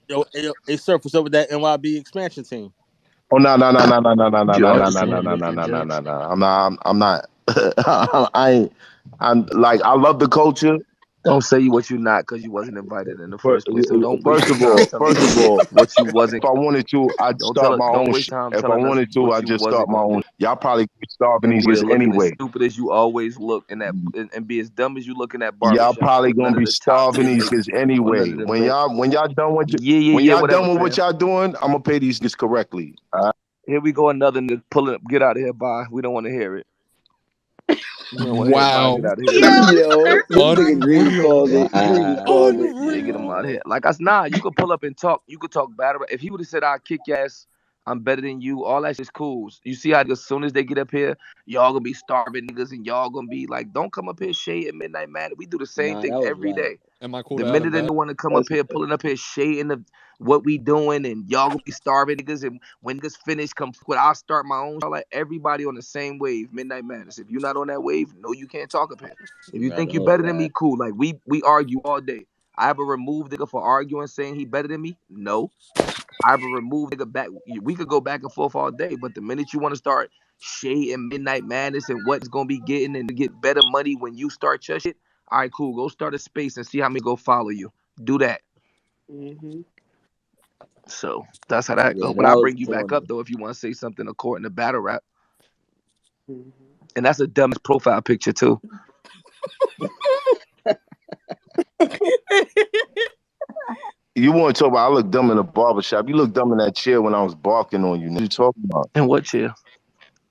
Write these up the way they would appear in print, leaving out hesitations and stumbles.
It surfaced over that NYB expansion team. Oh You understand, Mr. no. Judge? I'm not. I ain't. I'm like I love the culture. Don't say what you're not because you wasn't invited in the first place. So don't waste First your of time all, telling me what you if wasn't. I wanted to, I'd Don't start tell it. my Don't own waste shit. time If I telling us wanted to, what I'd you just start wasn't my gonna own. do. Y'all probably be starving And these be niggas there looking as anyway. stupid as you always look in that, and be as dumb as you look in that Y'all barbershop probably with gonna none of be the tops starving being these laid niggas on none anyway. of them When layers. y'all done with when Yeah, y'all whatever, done with what fam. y'all doing, I'm gonna pay these niggas correctly. Here we go, another nigga pulling up. Get out of here, bye. We don't want to hear it. We don't want to hear it, bye. Get Wow. out of here. Yo, Yo, this nigga Greedy Unreal. called it. Greedy wow. called it. Yeah, get him out of Unreal. here. Like I nah, you could pull up and talk. You could talk battle. If he would have said, "I'll kick your ass," I'm better than you. All that shit's cool. You see how as soon as they get up here, y'all gonna be starving niggas, and y'all gonna be like, "Don't come up here shade at Midnight Man." We do the same Nah, thing that was every whack. day. Am I cool The to add a minute they bet? want to come up That's here, pulling up here, shading the what we doing, and y'all gonna be starving niggas, and when niggas finish, come quit. I'll start my own. Like everybody on the same wave, Midnight Madness. If you're not on that wave, no, you can't talk up here. If you nah, think that you was better than me, whack. cool. Like we argue all day. I ever removed nigga for arguing, saying he better than me? No. I ever removed nigga back. We could go back and forth all day, but the minute you want to start shading Midnight Madness and what's gonna be getting and to get better money when you start your shit, all right, cool. Go start a space and see how many go follow you. Do that. Hmm. So that's how that Yeah, go. that But I was bring you back corny. up though if you want to say something according to battle rap, Mhm. and that's a dumbest profile picture too. You want to talk about? I look dumb in a barbershop. You look dumb in that chair when I was barking on you. What you talking about? And what chill?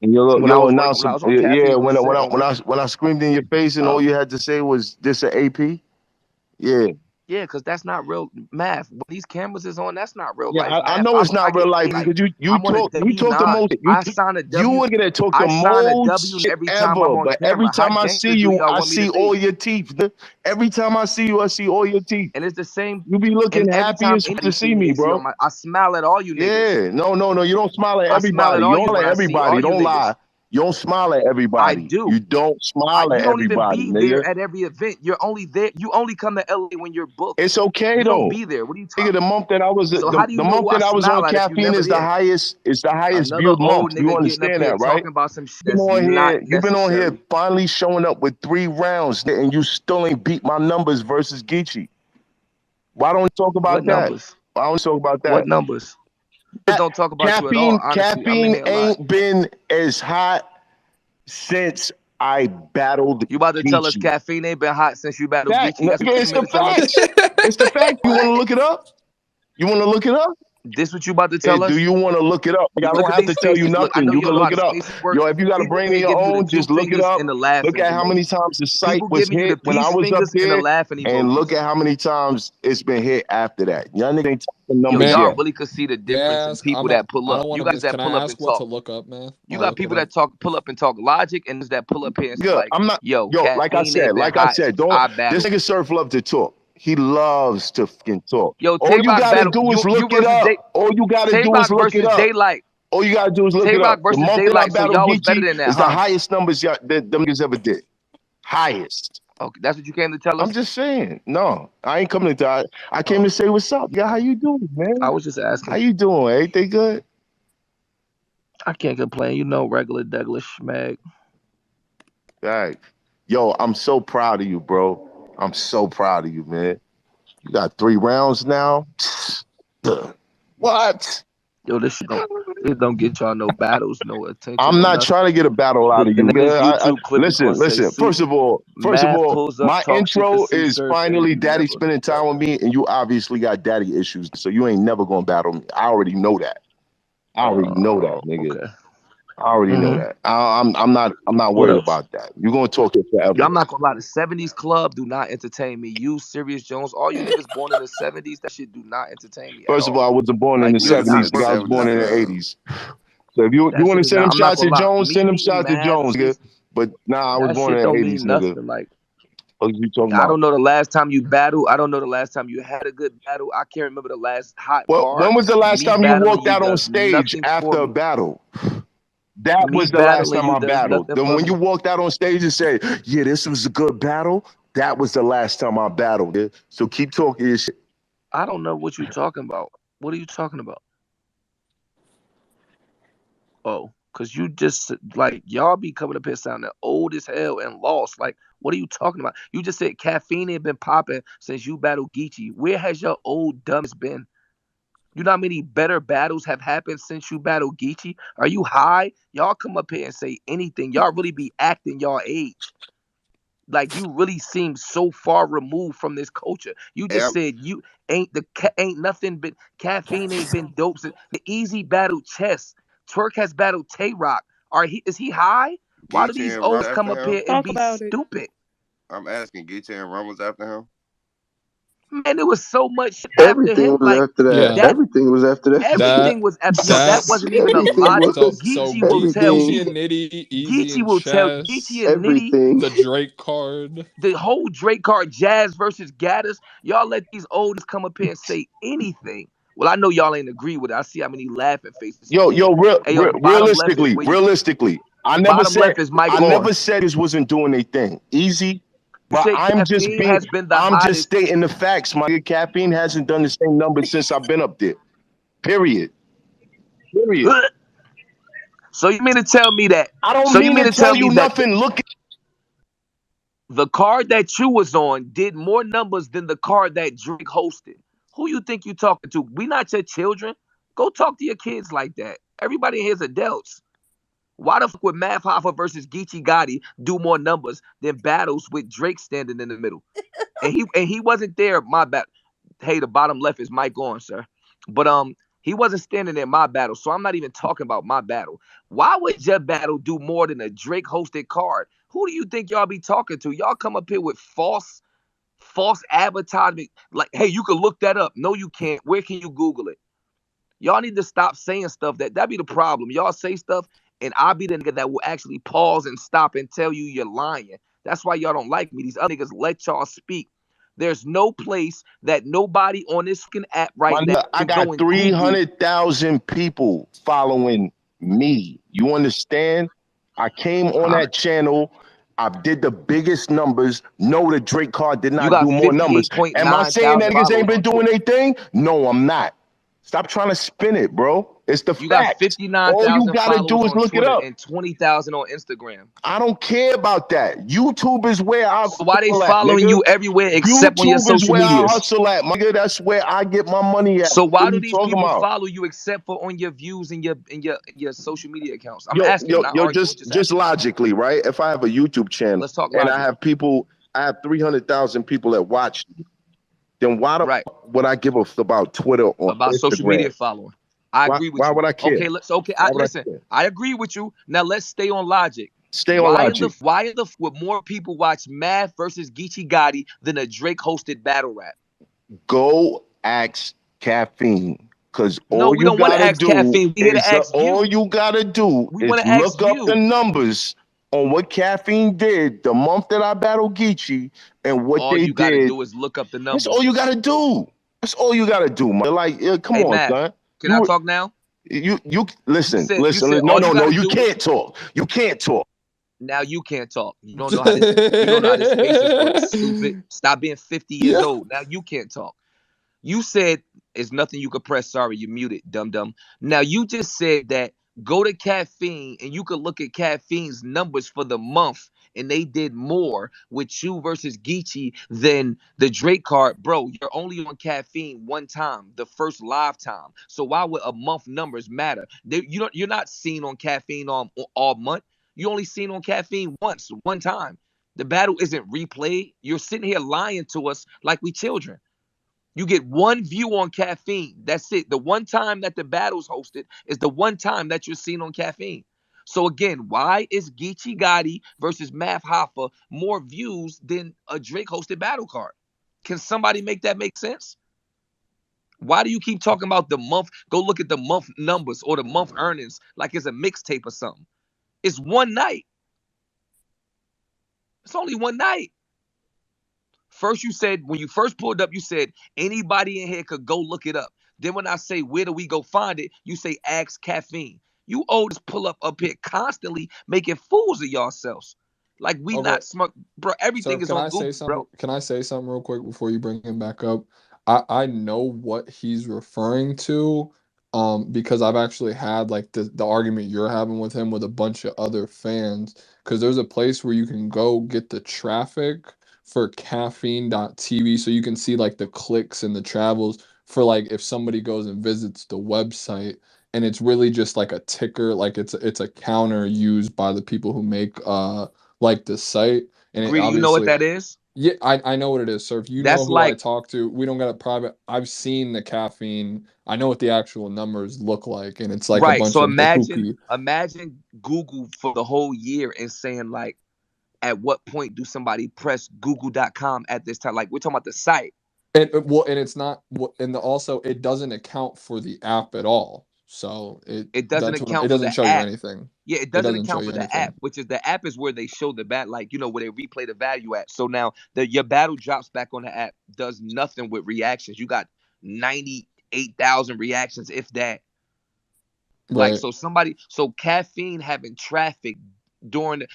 And When I your was working, when announcer, I was on yeah. caffeine on the set on Rick. When I screamed in your face and all Oh. you had to say was this an AP? Yeah. Yeah, because that's not real math. When these cameras is on, that's not real Yeah, life I math. know it's I not real get life paid. because I'm on a you talk the W9. most I sign a you W. would get talk the I sign a most W shit every time I'm ever. on But every camera. How time I see gangster do you, y'all I want me to see all be? your teeth. Every time I see you, I see all your teeth. And it's the same. You be And looking every happy time as to anybody see see me, me, they see bro. on my. I smile at all you niggas. Yeah, no. You don't smile at I smile at everybody. You all don't you smile when at I see all everybody. you Don't niggas. lie. You don't smile at I everybody. do. You don't smile at You don't even everybody, be there nigga. at every event. You're only there. You only come to LA when you're booked. It's okay You don't though. be there. What are you Nigga, talking? the So how do you the know month who I that I was on smile at if you caffeine never is the there? highest. It's the highest Another viewed month. old You nigga getting up understand here that, right? talking about some shit that's not You've been on here necessary. finally showing up with 3 rounds, and you still ain't beat my numbers versus Geechee. Why don't you talk What about that? numbers? Why don't you talk about What that? numbers? Just don't talk about you at all. Honestly, I'm in Caffeine here a lot. ain't been as hot since I battled You about to tell us Geechee. caffeine ain't been hot since you battled Fact, Geechee? That's what you it's mean the to tell us? facts. It's the fact. You want to What? look it up? You want to look it up? This what you about to tell Do us? you want to look it up? Like, I Look don't at have these to tell you spaces. Look, I nothing. know You you can don't know how look the it up. spaces work. Yo, if you got a People brain in of here your giving you the own, two just look it fingers up. and the laughing Look at how many emojis. times the site People was giving you the hit when I peace was up fingers and the there, laughing and look emojis. at how many times it's been hit after that. Y'all niggas ain't talking Yo, numbers Man, y'all yet. really could see the may I difference in ask? people that pull I up. don't want You to guys miss. that Can pull I up ask and what to talk. look up, man? You got Can people I? that pull up and talk logic, and there's that pull up here and Yeah, like, I'm not. yo, Yo, caffeine ain't been like I hot said, since don't. I This battled. nigga Surf love to talk. He loves to fucking talk. Yo, All Tay you Rock gotta battle do is you look it versus Day. up. All you gotta Tay do is Rock look it versus up. Daylight. All you gotta do is look Tay it Rock up. The versus month that I Daylight. So battled y'all was better Geechee than that, is the huh? highest numbers that them niggas ever did. Highest. Okay, that's what you came to tell I'm us. just saying. No, I ain't coming to die. I came Oh, to say what's up. Yeah, how you doing, I man? was just How asking. you doing? Everything good? I can't complain. You know, regular Douglas schmag. Right. Yo, I'm so proud of you, bro. I'm so proud of you, man. You got 3 rounds now. What? Yo, this don't get y'all no battles, no attention, I'm no not nothing. trying to get a battle out of The you. next Nigga. YouTube clip is gonna say Listen. Sue First of Math all, pulls up, my talk shit to intro Sue is Surf, and finally then daddy never spending time with battle. me, and you obviously got daddy issues, so you ain't never gonna battle me. I already know that. I already know that, nigga. Okay. I already know Mm-hmm. that. I'm not What worried else? about that. You're gonna talk it Yo, forever. I'm not gonna lie. The '70s club do not entertain me. You, Serious Jones, all you niggas born in the '70s, that shit do not entertain me at First of all, all. I wasn't born in Like the you're Nigga not '70s, said nigga. worth. I was born 70s in the club. '80s. So if you That want shit to is send not. them I'm not shots gonna at lie. Jones, Me send them beating shots at Math Jones, nigga. is But nah, I was that born shit in the don't '80s, mean nigga. nothing. Like What you talking I about? don't know the last time you battled. I don't know the last time you had a good battle. I can't remember the last hot Well, bar. when was the last Me time you battling walked you out on does stage nothing for after a me. battle? That Me was the last battling time you I does battled. nothing Then for when you me. walked out on stage and said, "Yeah, this was a good battle," that was the last time I battled. Yeah? So keep talking your shit. I don't know what you're talking about. What are you talking about? Oh, because you just like y'all be coming up here sounding old as hell and lost. Like, what are you talking about? You just said caffeine ain't been popping since you battled Geechee. Where has your old dumbass been? You know how many better battles have happened since you battled Geechee? Are you high? Y'all come up here and say anything. Y'all really be acting y'all age. Like you really seem so far removed from this culture. You just Am, said you ain't nothing but caffeine ain't been dope since the easy battle chess. Twerk has battled Tay Rock. Is he high? Why do Geechee these and olds Rumble come after up him? here and Talk be about it. stupid? I'm asking Geechee and Rumble's after him. Man, there was so much shit after Everything him. was Like after that. Yeah, that Everything was after that. that everything was after yo, that that's wasn't even a Everything lot. so was. Geechee will tell Everything. Geechee you. and Nitty, Easy Geechee and will tell Geechee Chess, and Nitty Everything. the Drake card. the whole Drake card, Jazz versus Gaddis. Y'all let these oldies come up here and say anything. Well, I know y'all ain't agree with it. I see how many laughing faces you Yo, get. Hey, yo, the bottom left is where you. realistically, Bottom left is I Mike on. never said this wasn't doing a thing. Easy, You but say caffeine has been the I'm just hottest. stating the facts. My caffeine hasn't done the same numbers since I've been up there. Period. Period. So you mean to tell me that? I don't So you mean mean to to tell tell me you that nothing. Look, the card that you was on did more numbers than the card that Drake hosted? Who you think you talking to? We not your children. Go talk to your kids like that. Everybody in here is adults. Why the fuck would Math Hoffa versus Geechee Gotti do more numbers than battles with Drake standing in the middle? And he wasn't there. My bad. Hey, the bottom left is Mike on, sir. But he wasn't standing in my battle, so I'm not even talking about my battle. Why would your battle do more than a Drake hosted card? Who do you think y'all be talking to? Y'all come up here with false advertisement. Like, hey, you can look that up. No, you can't. Where can you Google it? Y'all need to stop saying stuff that be the problem. Y'all say stuff, and I'll be the nigga that will actually pause and stop and tell you you're lying. That's why y'all don't like me. These other niggas let y'all speak. There's no place that nobody on this fucking app right my now nigga, I can go got and Google. 300,000 people following me. You understand? I came on Huh? that channel. I did the biggest numbers. No, the Drake card did You not got do more numbers. Am I 58.9 saying that thousand niggas ain't followers been on doing Twitter. their thing? No, I'm not. Stop trying to spin it, bro. It's the You got facts. All you 59,000 gotta do followers is on look it Twitter up. and 20,000 on Instagram. I don't care about that. YouTube is where I So why they hustle at, following nigga. you everywhere except on your YouTube is social where I medias? hustle at, my nigga. That's where I get my money at. So What why are do you these talking people about? follow you except for on your views and your social media accounts? I'm asking, not Yo, arguing, just just asking. logically, right? If I have a YouTube channel Let's talk and logic. I have 300,000 people that watch me, then why the Right. fuck would I give a f about Twitter or About social Instagram? media following. I agree with Why you. would I care? Okay, Why would I listen. care? I agree with you. Now let's stay on logic. Stay on logic. Why in the would more people watch Math versus Geechee Gotti than a Drake hosted battle rap? Go ask Caffeine. Cause No, all we you don't want to gotta ask do caffeine. We here to is ask all you. you gotta do We want is to ask look up the you. numbers on what Caffeine did the month that I battled Geechee and what All they you gotta did. do is look up the That's all you numbers. gotta do. That's all you gotta do, man. Like, yeah, come Hey on, Math, son. can I You talk now? you You listen, said listen. all you No. gotta You do is can't talk. You can't talk. now you can't talk. You don't know how this spaces work. Stupid. Stop being 50 years Yeah. old. Now you can't talk. You said it's nothing you could press. Sorry, you muted, dum dum. Now you just said that go to Caffeine and you could look at Caffeine's numbers for the month, and they did more with you versus Geechee than the Drake card. Bro, you're only on Caffeine one time, the first live time. So why would a month numbers matter? You're not seen on Caffeine all month. You only seen on Caffeine once, one time. The battle isn't replayed. You're sitting here lying to us like we children. You get one view on Caffeine. That's it. The one time that the battle's hosted is the one time that you're seen on Caffeine. So again, why is Geechee Gotti versus Math Hoffa more views than a Drake hosted battle card? Can somebody make that make sense? Why do you keep talking about the month? Go look at the month numbers or the month earnings like it's a mixtape or something. It's one night. It's only one night. First, you said when you first pulled up, you said anybody in here could go look it up. Then when I say where do we go find it, you say ask Caffeine. You old as pull up here constantly making fools of yourselves. Like we Okay. not smart, bro. So Everything is on Google, bro. can I say something real quick before you bring him back up? I know what he's referring to, because I've actually had like the argument you're having with him with a bunch of other fans. Because there's a place where you can go get the traffic for caffeine.tv, so you can see like the clicks and the travels for like if somebody goes and visits the website, and it's really just like a ticker, like it's a counter used by the people who make like the site, and it Greedy, you know what obviously. that is? Yeah, I know what it is, sir. If you know That's who I like talk to, we don't got a private. I've seen the caffeine. I know what the actual numbers look like, and it's like a right. bunch So of the imagine hoopy. Google for the whole year and saying like, at what point do somebody press google.com at this time? Like we're talking about the site. And well, and it's not, also it doesn't account for the app at all. So It doesn't it account for doesn't the show you app. anything. Yeah, it It doesn't doesn't show account you for the app, anything. which is the app is where they show the bat, like where they replay the value at. So now your battle drops back on the app, does nothing with reactions. You got 98,000 reactions, if that. Like Right. so caffeine having traffic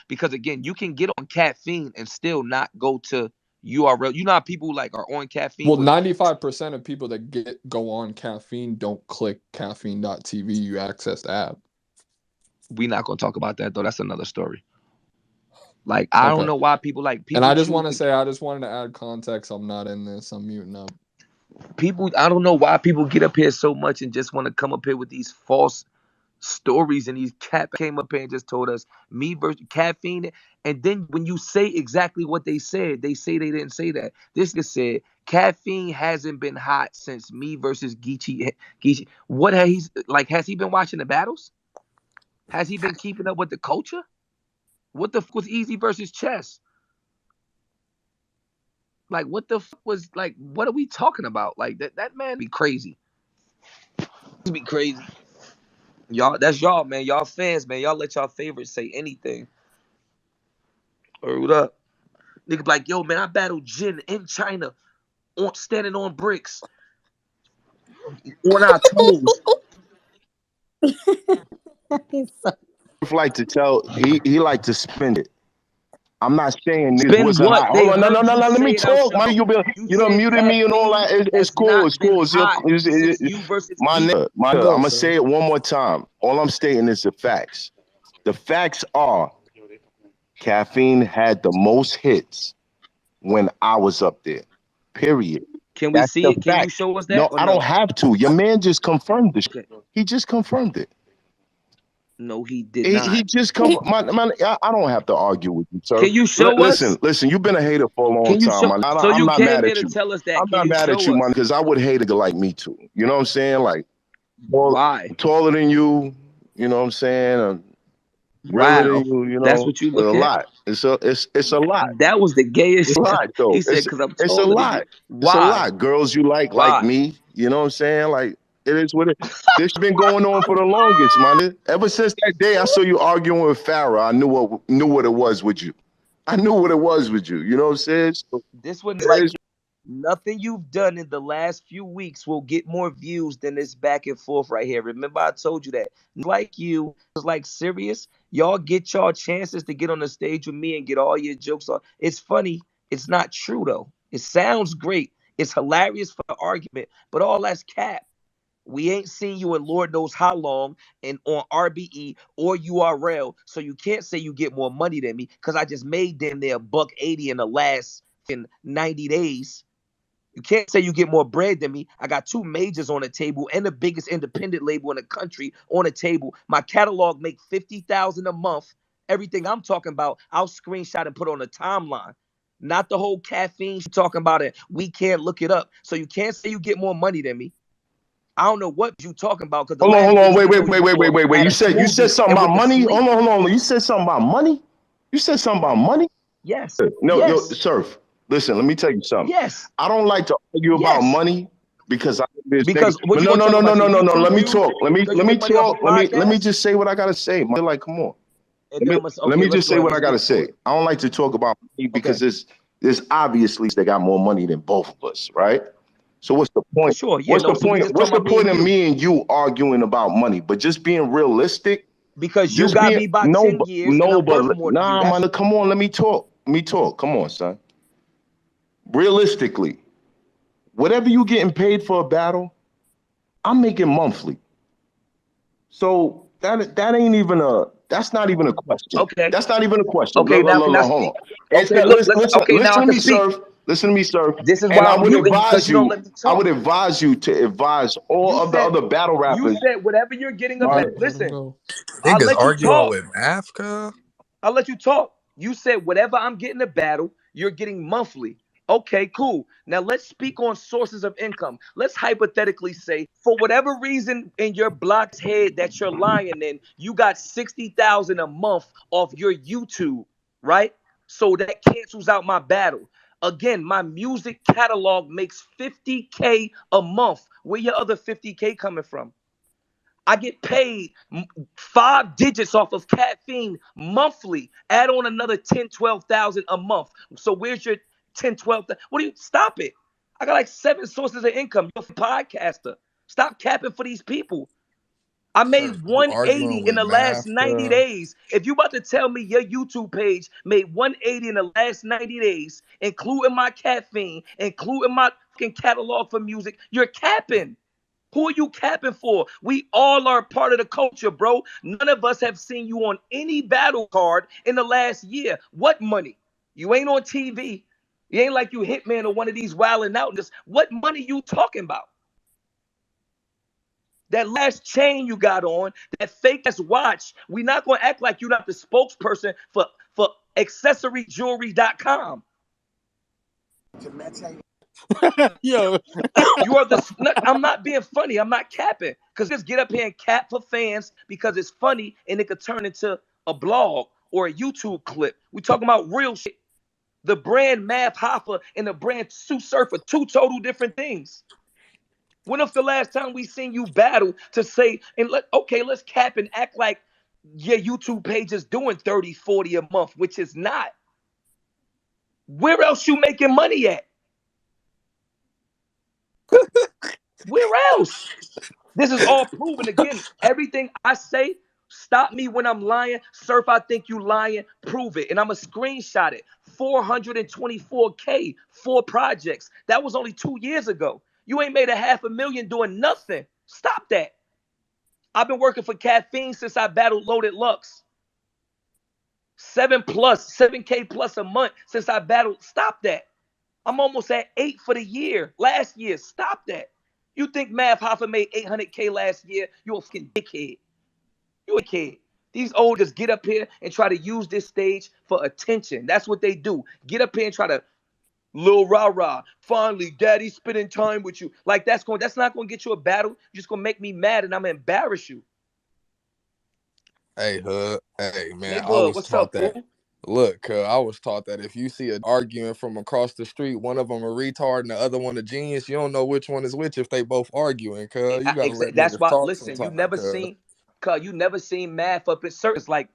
because again, you can get on caffeine and still not go to URL. You know how people like are on caffeine Well, with 95% of people that go on caffeine don't click caffeine.tv. You access the app. we not gonna talk about that though. That's another story. Like I don't Okay. know why people And I just choose want to to say, I just wanted to add context. I'm not in this. I'm muting up. I don't know why people get up here so much and just want to come up here with these false stories, and these cat came up here and just told us me versus caffeine. And then when you say exactly what they said, they say they didn't say that. This just said caffeine hasn't been hot since me versus Geechee. What has he been watching the battles? Has he been keeping up with the culture? What the fuck was Easy versus Chess? Like what the fuck was like? What are we talking about? Like that man be crazy. Be crazy. Y'all, that's y'all, man. Y'all fans, man. Y'all let y'all favorites say anything. Hold up. Nigga be like, yo, man, I battled Jin in China standing on bricks on our toes. Like to tell he like to spend it. I'm not saying this Spin wasn't what? hot. They Hold on, no, no, heard no, you no. Let say me it out talk, your man. mouth. You You done said muted me and all caffeine that. It's has cool. not It's been cool. hot since you versus My Geek. nigga, I'm Go, gonna sir. say it one more time. All I'm stating is the facts. The facts are caffeine had the most hits when I was up there. Period. Can we That's see the it? Can you fact. show us that No, or I don't no? have to. Your man just confirmed this. Okay. He just confirmed it. No, he did He not. just come. I don't have to argue with you, sir. Can you show us? Listen. You've been a hater for a long Can you time, show? man. So I'm you not came mad here at to you. tell us that. I'm Can not you mad at show you, man, us? because I would hate a girl like me too. You know what I'm saying? Like, well, Why? taller than you. You know what I'm saying? Realer Wow. than you. You That's know, what you a look at? lot. It's a lot. That was the It's gayest a shit. lot though. He said, because I'm It's a taller than you. lot. It's a Why? lot. Girls you like Why? me. You know what I'm saying? Like, it is what it. This been going on for the longest, man. Ever since that day I saw you arguing with Farrah, I knew what it was with you. I knew what it was with you. You know what I'm saying? So, This one, like, nothing you've done in the last few weeks will get more views than this back and forth right here. Remember, I told you that. Like you, it's like serious. Y'all get y'all chances to get on the stage with me and get all your jokes on. It's funny. It's not true though. It sounds great. It's hilarious for the argument, but all that's cap. We ain't seen you in Lord knows how long and on RBE or URL. So you can't say you get more money than me because I just made them there $180 in the last 90 days. You can't say you get more bread than me. I got 2 majors on the table and the biggest independent label in the country on the table. My catalog make $50,000 a month. Everything I'm talking about, I'll screenshot and put on the timeline. Not the whole caffeine you're talking about it. We can't look it up. So you can't say you get more money than me. I don't know what you talking about because the last hold on. bitch you Wait. had You a said smoothie something and about went to money? sleep. Hold on. You said something about money? You said something about money? Yes. No, Yes. Surf. Listen, let me tell you something. Yes. I don't like to argue about Yes. money because I this nigga. Because what But you no. gonna talk about? Your Let YouTube me views? talk. Let me Because you make money off a talk. Let me podcast? just say what I gotta say. Man. Like, come on. And then Let okay, me let's just go say ahead. what I Let's gotta get to say. it. I don't like to talk about money because Okay. there's obviously they got more money than both of us, right? So what's the For point? sure. Yeah, no, so we just What's talking the about me point and of you. me and you arguing about money? But just being realistic, Because you just got being me by 10 years and I'm worth more than you. nah, That's man. Come on, let me talk. Come on, son. Realistically, whatever you getting paid for a battle, I'm making monthly. So that's not even a question. Okay. That's not even a question. Okay, now can I Hold speak? on. It's Okay, not, look, listen now I to can me, speak. sir. Listen to me, sir. This is And why I I'm would muting, because advise you don't you, let me talk. to advise all You of the said other battle you rappers. said whatever you're getting a Right? bet. Let him Listen, go. I'll Niggas let you arguing talk. with math, cuz. I'll let you talk. You said whatever I'm getting a battle, you're getting monthly. Okay, cool. Now let's speak on sources of income. Let's hypothetically say, for whatever reason in your block's head that you're lying in, you got 60,000 a month off your YouTube, right? So that cancels out my battle. Again, my music catalog makes 50K a month. Where your other 50K coming from? I get paid 5 digits off of caffeine monthly. Add on another 10, 12,000 a month. So where's your 10, 12? What do you stop it? I got like 7 sources of income. You're a podcaster. Stop capping for these people. I made Sir, you 180 arguing in with the last math, 90 cuz. days. If you about to tell me your YouTube page made 180 in the last 90 days, including my caffeine, including my fucking catalog for music, you're capping. Who are you capping for? We all are part of the culture, bro. None of us have seen you on any battle card in the last year. What money? You ain't on TV. You ain't like you Hitman or one of these wilding out. What money you talking about? That last chain you got on, that fake ass watch. We not gonna act like you're not the spokesperson for accessoryjewelry.com. Yo, You are the. I'm not being funny. I'm not capping. Because just get up here and cap for fans because it's funny and it could turn into a blog or a YouTube clip. We talking about real shit. The brand Math Hoffa and the brand Sue Surfer, 2 total different things. When was the last time we seen you battle to say, and let's cap and act like your YouTube page is doing 30, 40 a month, which is not. Where else you making money at? Where else? This is all proven. Again, everything I say, stop me when I'm lying. Surf, I think you lying. Prove it. And I'm going to screenshot it. 424K, 4 projects. That was only 2 years ago. You ain't made $500,000 doing nothing. Stop that. I've been working for Caffeine since I battled Loaded Lux. 7K plus a month since I battled. Stop that. I'm almost at 8 for the year. Last year. Stop that. You think Math Hoffa made 800K last year? You a fucking dickhead. You a kid. These old just get up here and try to use this stage for attention. That's what they do. Get up here and try to Lil rah-rah. Finally, daddy's spending time with you. Like that's not gonna get you a battle. You're just gonna make me mad and I'm gonna embarrass you. Hey, Hood. Hey, man, I Nigga, was what's taught up, that. fool? Look, cuz I was taught that if you see a arguing from across the street, one of them a retard and the other one a genius, you don't know which one is which if they both arguing, cuz. You gotta let That's niggas why. talk Listen, sometime, cuz. you never seen Math up in circus like.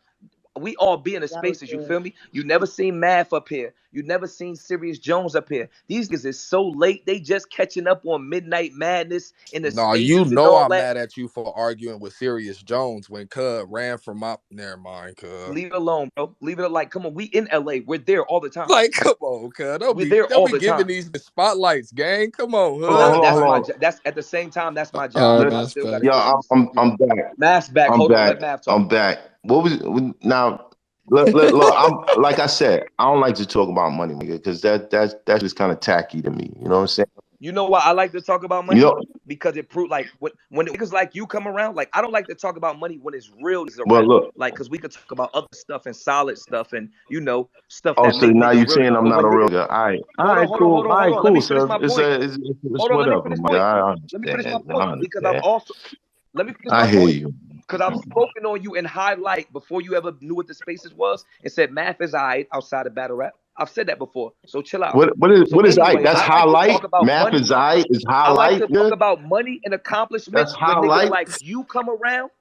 We all be in the spaces, you feel me? You never seen Math up here. You never seen Sirius Jones up here. These guys is so late. They just catching up on Midnight Madness in the Nah, you stages and know all I'm that. mad at you for arguing with Sirius Jones when Cud ran from my. Never mind, Cud. Leave it alone, bro. Leave it like, come on. We in LA. We're there all the time. Like, come on, Cud. We're there Don't all be the giving time. these spotlights, gang. Come on, Hold on, Hood. hold on, That's hold my on. that's at the same time, that's my All job. right, I Matt's still gotta back. do Yeah, this. I'm back. Math's back. I'm Hold on, back. let Math talk. I'm back. What was now? Look, I'm like I said, I don't like to talk about money, nigga, because that's just kind of tacky to me. You know what I'm saying? You know why I like to talk about You money? know, Because it proved like when niggas like you come around, like I don't like to talk about money when it's real niggas well, around. look. Like, cause we could talk about other stuff and solid stuff and stuff Oh, that so make now niggas you're real saying niggas. I'm But not when a real niggas guy. hold on, hold on, hold on, All hold right, on. Let cool, me finish sir. my It's point. it's Hold on, let me whatever, finish my my point. guy. I Let me finish my understand. point I because I've understand. also let me finish I my hear point. you. Because I've spoken on you in highlight before you ever knew what the spaces was and said Math is alright outside of battle rap. I've said that before. So chill out. So What is I? anyway, That's I like to talk highlight. about Math money. is I. Is I like highlight. to talk Yeah? about money and That's accomplishments when niggas highlight. like you come around.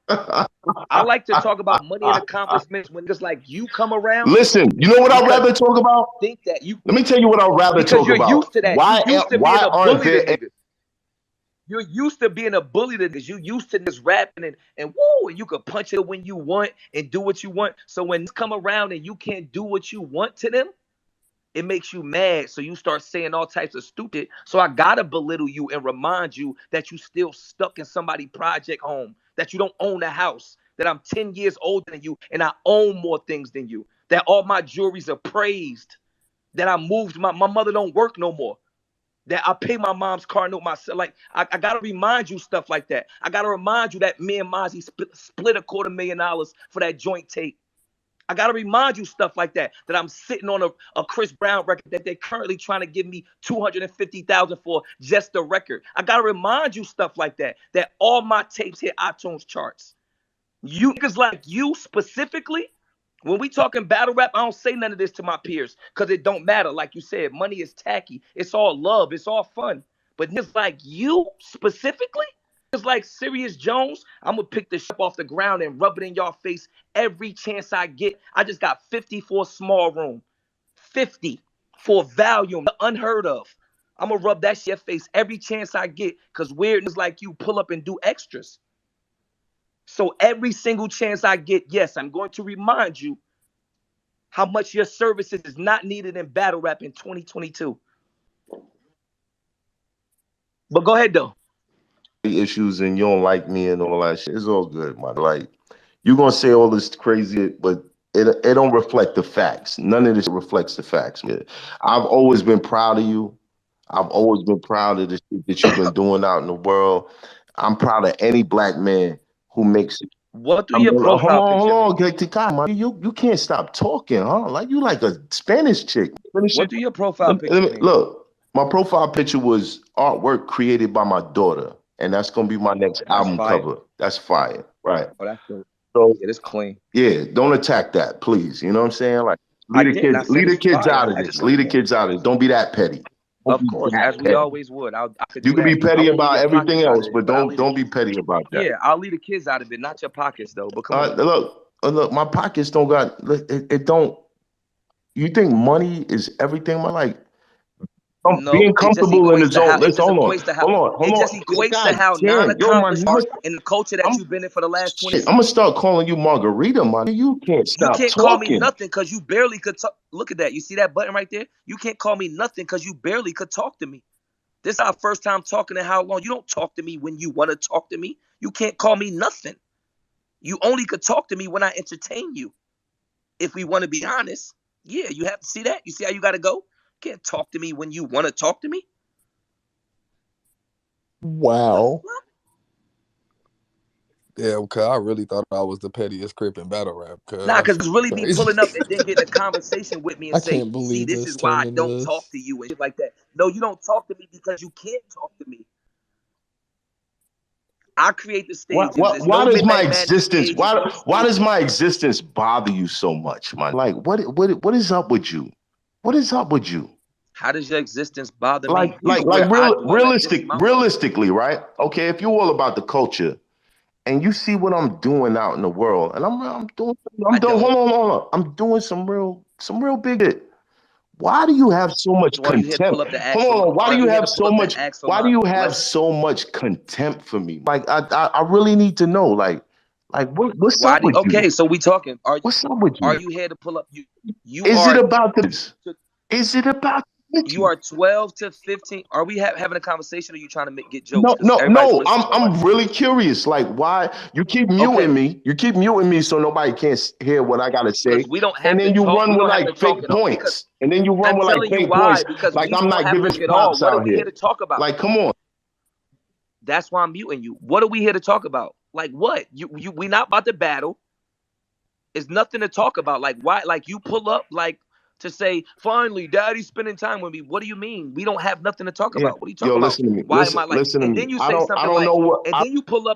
I like to talk about money and accomplishments when niggas like you come around Listen, you know what I'd because rather talk about? think that you Let me tell you what I'd rather because talk you're about. used to that. You used to being Why a aren't bully to there niggas. You're used to being a bully to niggas. You used to this rapping and woo, and you could punch it when you want and do what you want. So when it's come around and you can't do what you want to them, It makes you mad, so you start saying all types of stupid. So I gotta belittle you and remind you that you still stuck in somebody's project home, that you don't own a house, that I'm 10 years older than you and I own more things than you, that all my jewelry's appraised, that I moved, my mother don't work no more, that I pay my mom's car note myself. Like, I gotta remind you stuff like that. I gotta remind you that me and Mozzie split $250,000 for that joint tape. I gotta remind you stuff like that. That I'm sitting on a Chris Brown record that they're currently trying to give me $250,000 for just the record. I gotta remind you stuff like that. That all my tapes hit iTunes charts. You niggas like you specifically, when we talking battle rap, I don't say none of this to my peers because it don't matter. Like you said, money is tacky. It's all love. It's all fun. But niggas like you specifically, niggas like Sirius Jones, I'm going to pick the shit off the ground and rub it in y'all face every chance I get. I just got 50 for a small room. 50 for volume, unheard of. I'm going to rub that shit face every chance I get because weird niggas like you pull up and do extras. So every single chance I get, yes, I'm going to remind you how much your services is not needed in battle rap in 2022. But go ahead, though. Issues and you don't like me and all that shit. It's all good, man. Like, you're going to say all this crazy, but it don't reflect the facts. None of this reflects the facts, man. I've always been proud of you. I've always been proud of the shit that you've been doing out in the world. I'm proud of any black man who makes it. What do your profile picture Hold on, you can't stop talking, huh? Like you like a Spanish chick. What do your profile picture mean? Look, my profile picture was artwork created by my daughter, and that's gonna be my next album cover. That's fire, right? Oh, that's good. So yeah, it's clean. Yeah, don't attack that, please. You know what I'm saying? Like, leave the kids out of this. Leave the kids out of this. Don't be that petty. Of course, as we always would. You can be petty about everything else, but don't be petty about that. Yeah, I'll leave the kids out of it, not your pockets though. But come on. Look, my pockets don't got it. Don't. You think money is everything? Like, no, being comfortable in the zone. Let's hold on. It just equates to how non-accomplished in the culture that you've been in for the last 20 years. I'm gonna start calling you Margarita, man. You can't stop. You can't call me nothing because you barely could talk. Look at that. You see that button right there? You can't call me nothing because you barely could talk to me. This is our first time talking in how long? You don't talk to me when you want to talk to me. You can't call me nothing. You only could talk to me when I entertain you. If we want to be honest, yeah, you have to see that. You see how you got to go? You can't talk to me when you want to talk to me. Wow. Yeah, because I really thought I was the pettiest Crip in battle rap. Nah, because it's really be pulling up and then getting a conversation with me and say, see, this is why I don't talk to you and shit like that. No, you don't talk to me because you can't talk to me. I create the stage. Why does my existence? Why does my existence bother you so much, man? Like, what is up with you? What is up with you? How does your existence bother me? Realistically, right? Okay, if you're all about the culture, and you see what I'm doing out in the world, and I'm doing. Hold on. I'm doing some real big shit. Why do you have so much contempt? Hold on. Why do you have so much? Why do you have so much contempt for me? Like, I really need to know. Like what's up with you? Okay, so we talking. What's up with you? Are you here to pull up? Is it about this? Is it about? You are 12 to 15. Are we having a conversation, or are you trying to get jokes? No. I'm really curious. Like, why you keep muting me? You keep muting me so nobody can hear what I gotta say. We don't have and then you run with like fake points. And then you run with like fake points. Like I'm not giving props out here. What are we here to talk about? Like, come on. That's why I'm muting you. What are we here to talk about? Like, what? We not about to battle. It's nothing to talk about. Like, why? Like, you pull up like. To say, finally, daddy's spending time with me. What do you mean? We don't have nothing to talk about. What are you talking about? Listen to me. Why am I like? And then you say something like, then you pull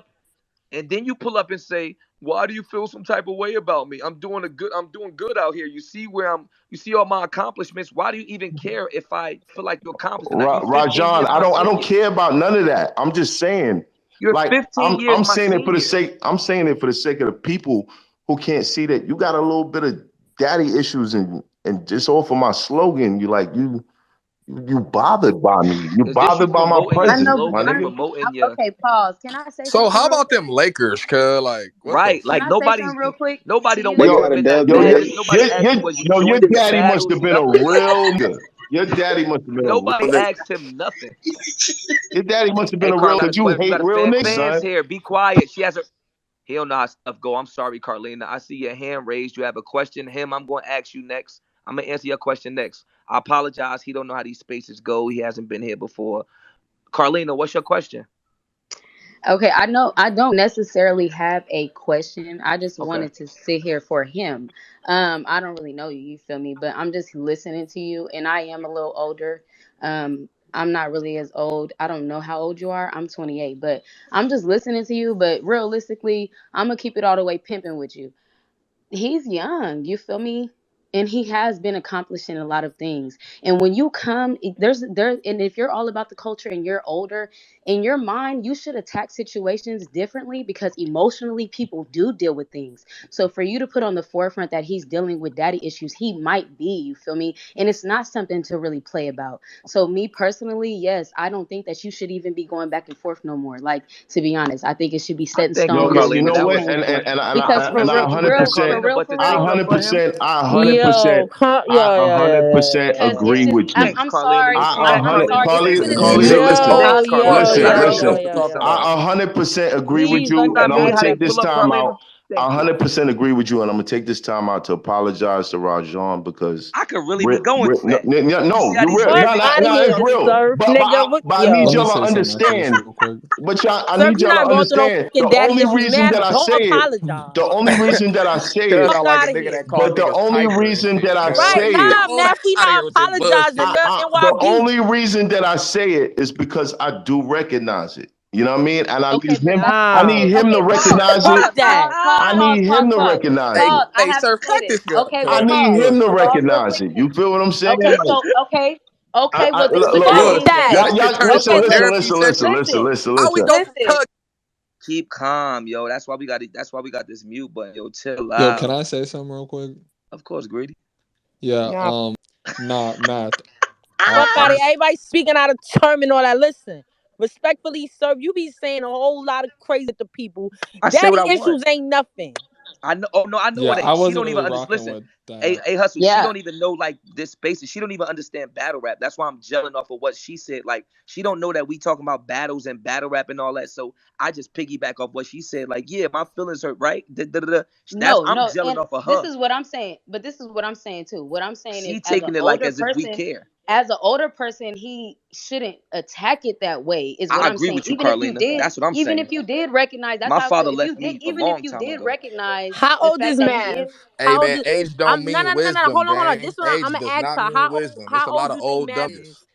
up, and say, why do you feel some type of way about me? I'm doing good out here. You see you see all my accomplishments. Why do you even care if I feel like you're accomplished? Rajan, I don't care about none of that. I'm just saying. You're like, 15 years. I'm saying it for the sake. I'm saying it for the sake of the people who can't see that you got a little bit of daddy issues and just off of my slogan, you You bothered by me. You Is this you bothered by my promoting your I know. presence, my slogan and nigga. promoting your Okay, pause. Can I say So something how real about quick? them Lakers, cuz? Like, what the right? Can Like I say something real quick nobody to don't you? They wake up got in a midnight W. madness. Nobody asked you was you Your joining the daddy must battles, have been a nothing. real nigga. Your daddy must have been a real Nobody nigga. asked him nothing. Your daddy must have been Hey, a real Carl, because you we hate got a real niggas, fans son. here. Be quiet. She has her. He don't know how stuff go. I'm sorry, Carlina. I see your hand raised. You have a question. Him, I'm going to ask you next. I'm going to answer your question next. I apologize. He don't know how these spaces go. He hasn't been here before. Carlina, what's your question? Okay, I know I don't necessarily have a question. I just Okay. wanted to sit here for him. I don't really know you, you feel me? But I'm just listening to you, and I am a little older. I'm not really as old. I don't know how old you are. I'm 28, but I'm just listening to you. But realistically, I'm gonna keep it all the way pimping with you. He's young, you feel me? And he has been accomplishing a lot of things. And when you come, and if you're all about the culture and you're older, in your mind, you should attack situations differently because emotionally people do deal with things. So for you to put on the forefront that he's dealing with daddy issues, he might be, you feel me? And it's not something to really play about. So me personally, yes, I don't think that you should even be going back and forth no more. Like, to be honest, I think it should be I set in thank you, stone. This is You Carlina. what know you That what? was came for. Because for you real, see what you did, percent, Carlina. But to for real. I Yo, 100%, yo, yo, yo, yo, 100% Because it's agree just, with you. thanks, I'm Carlina. You sorry. see that, I'm Carlina? sorry. You It's see been a that? Carlita, listen, yo, Thanks, situation. yo, Carlina. listen, Now yo, you know listen. what yo, you're yo, talking yo. about. I 100% agree with Please let you, Now that and I'm see man gonna how they take finish. this pull up, time Carlina? out. I Thank you. 100% agree with you, and I'm gonna take this time out to apologize to Rajon because I could really be going No, fat. You see no, how you're these real. Fuck big No, niggas out of pull no, up, here, it's Carlina? real. Surf, nigga. But I need Let Yo, me y'all to say something after this understand. real quick. I Surf, need you're y'all to not going through no understand. fucking The daddy only issues, reason man. that I Go say it, apologize. the only reason that I say Cuz it, Fuck sound like a out of nigga here. that call but the niggas only Piper and reason shit, that I cuz. Right, say Get it, nah, all that man. We out of not here with this apologizing. bullshit. the NYB. only reason that I say it is because I do recognize it. You know what I mean? And Okay, but that's I Nah. need him to okay. recognize Fuck it. that. I need him to recognize Hey, it. Pause. I hey, have to Surf, say cut this. this shit up, Okay, I well, cuz. need pause. him to Pause real recognize quick it. then. You feel what I'm saying? Okay, Like, so okay, well, this is Look, what I Fuck look, mean that. then. this shit turned listen, into a Okay, look, therapy session. How we go from listen. Tug? Keep calm, yo. That's why we got it. That's why we got this mute button. Yo, chill Yo, can out. I say something real quick? Of course, greedy. Yeah, Nah, nah, Math. fuck I out of just here. Everybody speaking out of term and all that. Listen, respectfully, sir, you be saying a whole lot of crazy to people. I say what Daddy I want. issues ain't nothing. I know. Oh no, I know yeah, it I ain't. She wasn't don't even really understand. rocking Listen, with hey, that. hey, hustle. She Yeah. don't even know like this space. She don't even understand battle rap. That's why I'm gelling off of what she said. Like she don't know that we talking about battles and battle rap and all that. So I just piggyback off what she said. Like, yeah, my feelings hurt, right? That's No, I'm no, gelling and off of this her. is what I'm saying. But this is what I'm saying too. What I'm saying is, She taking it like as if we care. he shouldn't attack it that way. Is what I I'm agree saying. with you, Carlina. That's what I'm saying. Even if you did recognize, that's My how I feel. father left me a Even if long you time did ago. recognize How the old is fact that he Mav? is, Hey How old man, is age don't I'm no mean no no no no. wisdom, Hold on. This gang. one I'm Age gonna does ask not her. mean wisdom. It's How a lot old of you think old Mav dummies. is?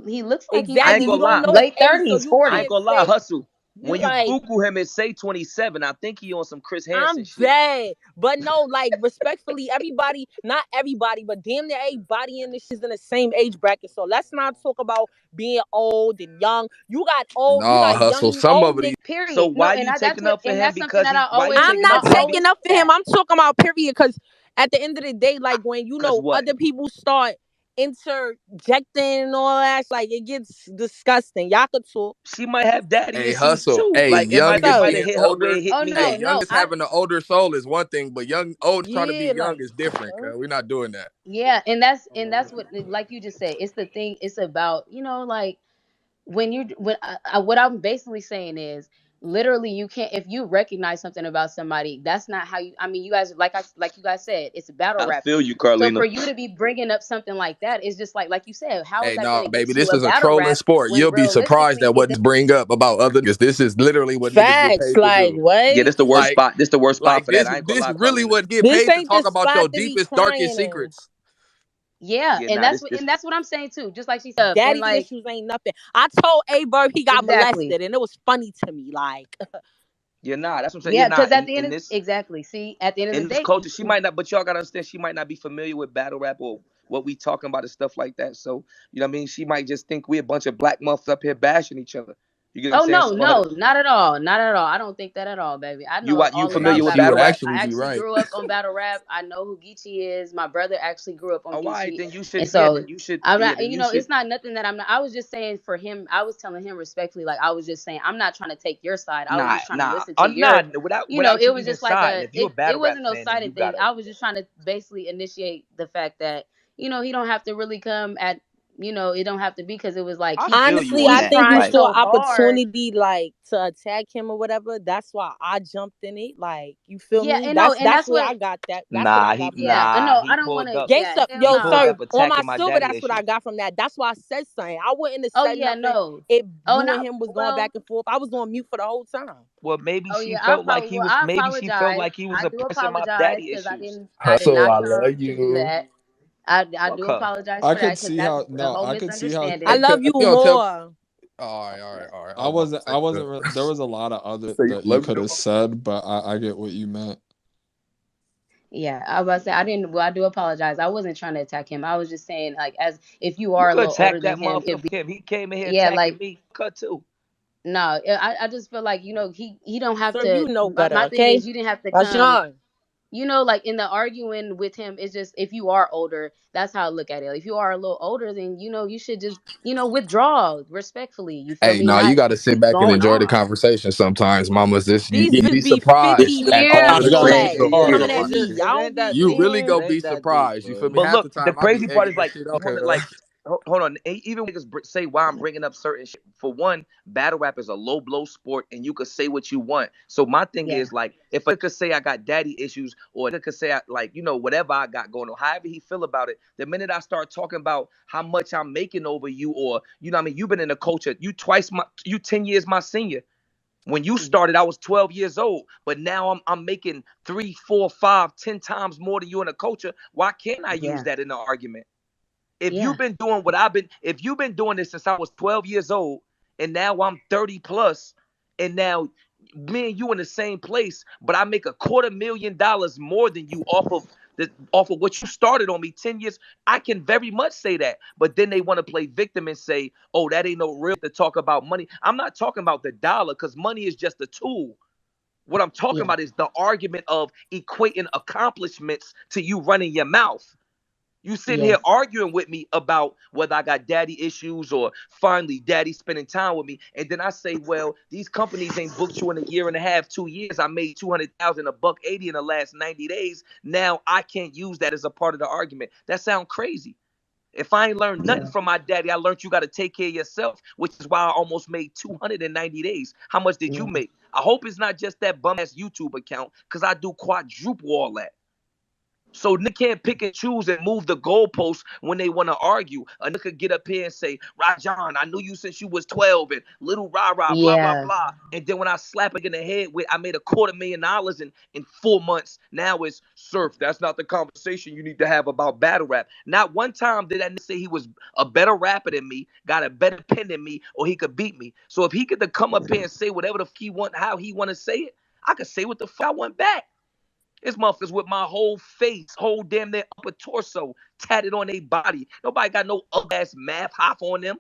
he looks like he I might ain't Exactly. be You gonna don't lie. know his late age, so 30s, you I ain't 40s. gonna lie, say hustle. you When you like Google him, it say 27. I think he on some Chris Hansen I'm shit. dead. But no, like respectfully, everybody, not everybody, but damn near everybody in this shit's in the same age bracket. So let's not talk about being old and young. You Nah, got hustle. young Some old of niggas. these So Period. No, why you taking up for and him? that's something Because that I why you always I'm taking not up for him? always taking up for that. him. I'm talking about period. Because at the end of the day, like when Cause what? other people start interjecting and all that, like it gets disgusting. Y'all could talk. She might have daddy hey issues hustle. too. Hey, Like it youngest So might have being hit her where older. it hit Oh me Hey, no, at. no. youngest having an older soul is one thing, but old trying to be yeah, young like is different, cuz we're not doing that. Yeah, and that's what, like you just said, it's the thing. It's about, like what I'm basically saying is, literally, you can't, if you recognize something about somebody, that's not how you, I mean, you guys, like you guys said, it's battle I feel rapping. you, So Carlina. for you to be bringing up something like that, it's just like you said, how is Hey, that nah, going to get baby, to this a is a battle trolling rap sport. when You'll be surprised realistically at what it's niggas bring up about other niggas. This is literally what niggas get facts. paid to Like do. Yeah, what? this the worst Like, spot. This the worst spot like for that. this, I ain't gonna this lie, really Carlina. what get This paid to ain't the talk about your spot to be deepest, darkest crying in. secrets. yeah, Yeah, and nah, this that's what I'm saying too, just like she said, and Daddy like issues ain't nothing. I told A Verb he got exactly. molested, and it was funny to me. Like, yeah, nah, that's what I'm saying. Yeah, Yeah, nah. because at the end of, exactly, see, at the end of the In this day, culture, she might not, but y'all gotta understand, she might not be familiar with battle rap or what we talking about and stuff like that. So, you know what I mean? She might just think we a bunch of black muffs up here bashing each other. You get what I'm Oh saying? no, So no, not at all, not at all. I don't think that at all, baby. I know you all Hey, about familiar with she battle would battle rap. rap? actually I be actually right. grew up on battle rap. I know who Geechee is. My brother actually grew up on Oh, all right, Geechee, then you and should. Yeah, so then you should. I'm Yeah, not. then You you know, should. it's not nothing that I'm not. I was just saying for him. I was telling him respectfully, like I was just saying, I'm not trying to take your side. I was Nah, just trying to nah. listen to I'm your. not without You know, without it you was even just like siding. a. If you're a It battle rap wasn't no fan, then you siding thing. gotta. I was just trying to basically initiate the fact that he don't have to really come at. It don't have to be because it was like I he feel you Honestly, on I he's that. think you trying Like, saw so hard. opportunity like to attack him or whatever. That's why I jumped in it. Like, you feel Yeah, me? and no, That's and that's that's where what. I got that. That's what I nah, got from that. he I don't want pulled to. up. Yeah, Gangsta, hell He yo, pulled no. sir, up on my attacking my silver, daddy that's what I issues. got from that. That's why I said something. I wouldn't have Oh said yeah, nothing no. if Oh you no. and him was going Well, back and forth. I was on mute for the whole time. Well, maybe oh she yeah. felt like he was. I Maybe she felt apologize. like he was I do oppressing my apologize daddy because issues. I did Hustle, not I come love to do you. that. I Fuck do her. apologize I for that could because see that's how a no, whole I could see how I misunderstanding. love you Yo, tell. more. All right. I I was about to wasn't say I wasn't something. there was a lot of other So you that you love me could no have said, but I get what you meant. Yeah, I was about to say I didn't. Well, I do apologize. I wasn't trying to attack him. I was just saying like as if you You are a could little older attack than that him, motherfucker for him. He came in here yeah, attacking like me. Cut too. no. I just feel like he don't have Sir, to. you know better, My thing okay? is you didn't have to come. Rashawn. Like in the arguing with him, it's just if you are older, that's how I look at it. If you are a little older, then you should just withdraw respectfully. You feel Hey, me? no, you Not got to sit keep back and going enjoy the off. conversation sometimes, mamas. This These you'd bitches be be 50 surprised at all years the and all crazy that. Crazy, You yeah. coming scenarios. at me. I don't It ain't be that You deep. really mm. gonna It be ain't that deep, surprised. You feel bro. me? But Half look, the the time I be crazy part is egging like, shit up, women cuz. like, hold on, even niggas say why I'm bringing up certain shit. For one, battle rap is a low blow sport, and you could say what you want. So my thing Yeah, is like, if I could say I got daddy issues, or I could say I, like, whatever I got going on, however he feel about it. The minute I start talking about how much I'm making over you, or what I mean, you've been in the culture, you 10 years my senior. When you started, I was 12 years old, but now I'm making 3, 4, 5, 10 times more than you in the culture. Why can't I use yeah, that in the argument? If yeah, you've been doing if you've been doing this since I was 12 years old, and now I'm 30 plus, and now me and you in the same place, but I make $250,000 more than you off of what you started on me 10 years. I can very much say that. But then they want to play victim and say, oh, that ain't no real to talk about money. I'm not talking about the dollar because money is just a tool. What I'm talking yeah, about is the argument of equating accomplishments to you running your mouth. You sitting yeah, here arguing with me about whether I got daddy issues or finally daddy spending time with me. And then I say, well, these companies ain't booked you in a year and a half, 2 years. I made 200,000, $180 in the last 90 days. Now I can't use that as a part of the argument. That sounds crazy. If I ain't learned nothing yeah, from my daddy, I learned you got to take care of yourself, which is why I almost made 200 in 90 days. How much did you yeah, make? I hope it's not just that bum ass YouTube account because I do quadruple all that. So nigga can't pick and choose and move the goalposts when they want to argue. A nigga could get up here and say, Rajon, I knew you since you was 12 and little rah-rah, blah, blah, yeah, blah. And then when I slap it in the head with I made $250,000 in 4 months, now it's surf. That's not the conversation you need to have about battle rap. Not one time did that nigga say he was a better rapper than me, got a better pen than me, or he could beat me. So if he could come up here and say whatever the fuck he want, how he want to say it, I could say what the fuck I want back. This motherfuckers with my whole face, whole damn their upper torso tatted on their body. Nobody got no ugly ass math hop on them.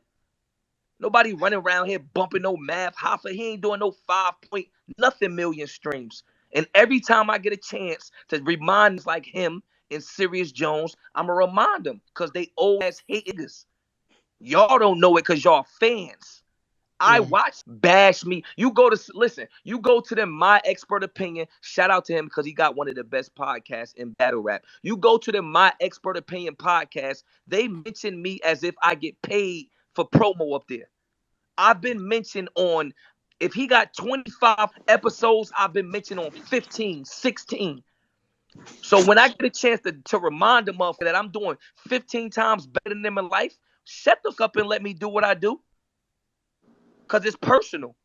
Nobody running around here bumping no math hopper. He ain't doing no 5 point nothing million streams. And every time I get a chance to remind like him and Sirius Jones, I'ma remind them because they old ass hate niggas. Y'all don't know it because y'all fans. I yeah, watch bash me. You go to them, my expert opinion. Shout out to him because he got one of the best podcasts in battle rap. You go to them, my expert opinion podcast. They mention me as if I get paid for promo up there. I've been mentioned on, if he got 25 episodes, I've been mentioned on 15, 16. So when I get a chance to remind them of that I'm doing 15 times better than them in life, shut the fuck up and let me do what I do. Because it's personal.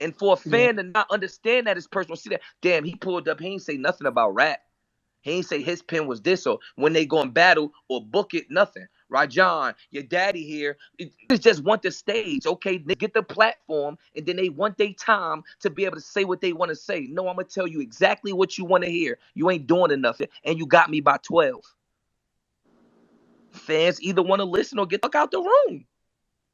And for a yeah, fan to not understand that it's personal, see that, damn, he pulled up, he ain't say nothing about rap. He ain't say his pen was this, or when they go in battle or book it, nothing. Rajon, your daddy here. It's just want the stage. Okay, they get the platform, and then they want their time to be able to say what they want to say. No, I'm going to tell you exactly what you want to hear. You ain't doing enough, and you got me by 12. Fans either want to listen or get the fuck out the room.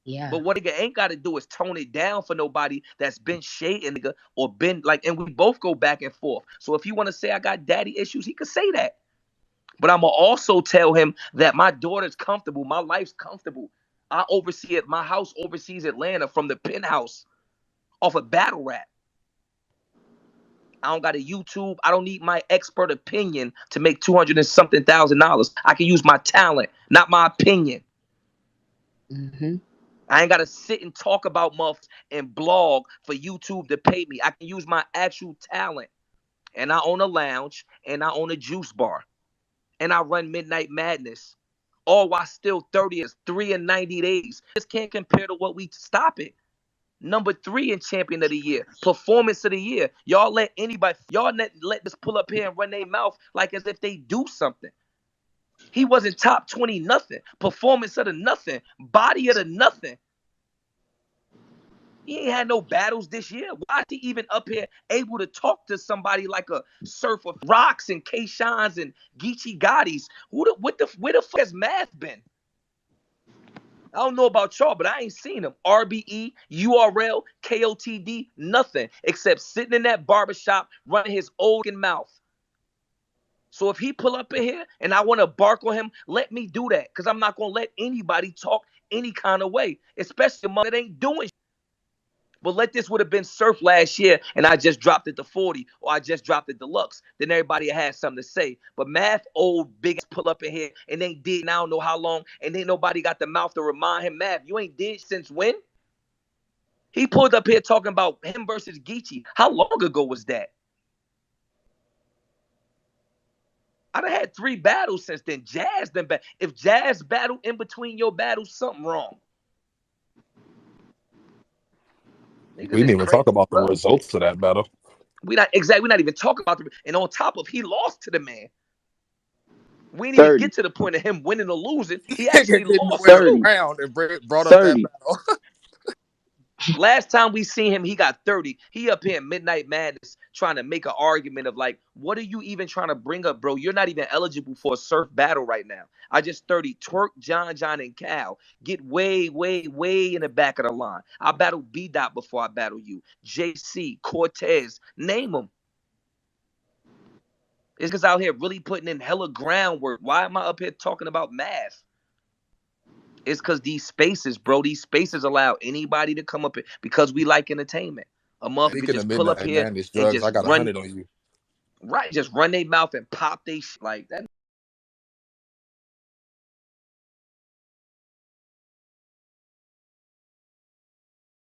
Yeah. But what nigga ain't got to do is tone it down for nobody that's been shading nigga or been like, and we both go back and forth. So if he want to say I got daddy issues, he could say that. But I'm going to also tell him that my daughter's comfortable. My life's comfortable. I oversee it. My house oversees Atlanta from the penthouse off of battle rap. I don't got a YouTube. I don't need my expert opinion to make $200 and something thousand. I can use my talent, not my opinion. Mm-hmm. I ain't got to sit and talk about muffs and blog for YouTube to pay me. I can use my actual talent. And I own a lounge and I own a juice bar. And I run Midnight Madness. All while still 30 is 3 in 90 days. This can't compare to what we stop it. Number 3 in champion of the year, performance of the year. Y'all let this pull up here and run their mouth like as if they do something. He wasn't top 20 nothing. Performance of the nothing. Body of the nothing. He ain't had no battles this year. Why is he even up here able to talk to somebody like a Surfer Rocks and K-Shines and Geechee Gottis? Where the fuck has Math been? I don't know about y'all, but I ain't seen him. RBE, URL, KOTD, nothing except sitting in that barbershop running his old mouth. So if he pull up in here and I want to bark on him, let me do that because I'm not going to let anybody talk any kind of way, especially a mother that ain't doing shit. But let this would have been Surf last year and I just dropped it to 40 or I just dropped it deluxe. Then everybody had something to say. But Math old big ass pull up in here and they did and I don't know how long and ain't nobody got the mouth to remind him, Math, you ain't did since when? He pulled up here talking about him versus Geechee. How long ago was that? I done had 3 battles since then. Jazz done battle. If Jazz battle in between your battles, something wrong. Niggas We didn't is even crazy, talk about the bro. results of that battle. We're not even talking about the. And on top of, he lost to the man. We didn't even 30. get to the point of him winning or losing. He Nigga actually didn't lost win a too. 30. round and brought up that 30. battle. Last time we seen him, he got 30. He up here in Midnight Madness trying to make an argument of like, what are you even trying to bring up, bro? You're not even eligible for a Surf battle right now. I just 30. Twerk, John, and Cal. Get way, way, way in the back of the line. I battled B-Dot before I battle you. JC, Cortez, name them. It's because out here really putting in hella groundwork. Why am I up here talking about Math? It's because these spaces, bro, allow anybody to come up here because we like entertainment. A motherfucker could Speaking of just pull up Midnight here Madness and drugs, just I got run, 100 on you. right, just run their mouth and pop they like that.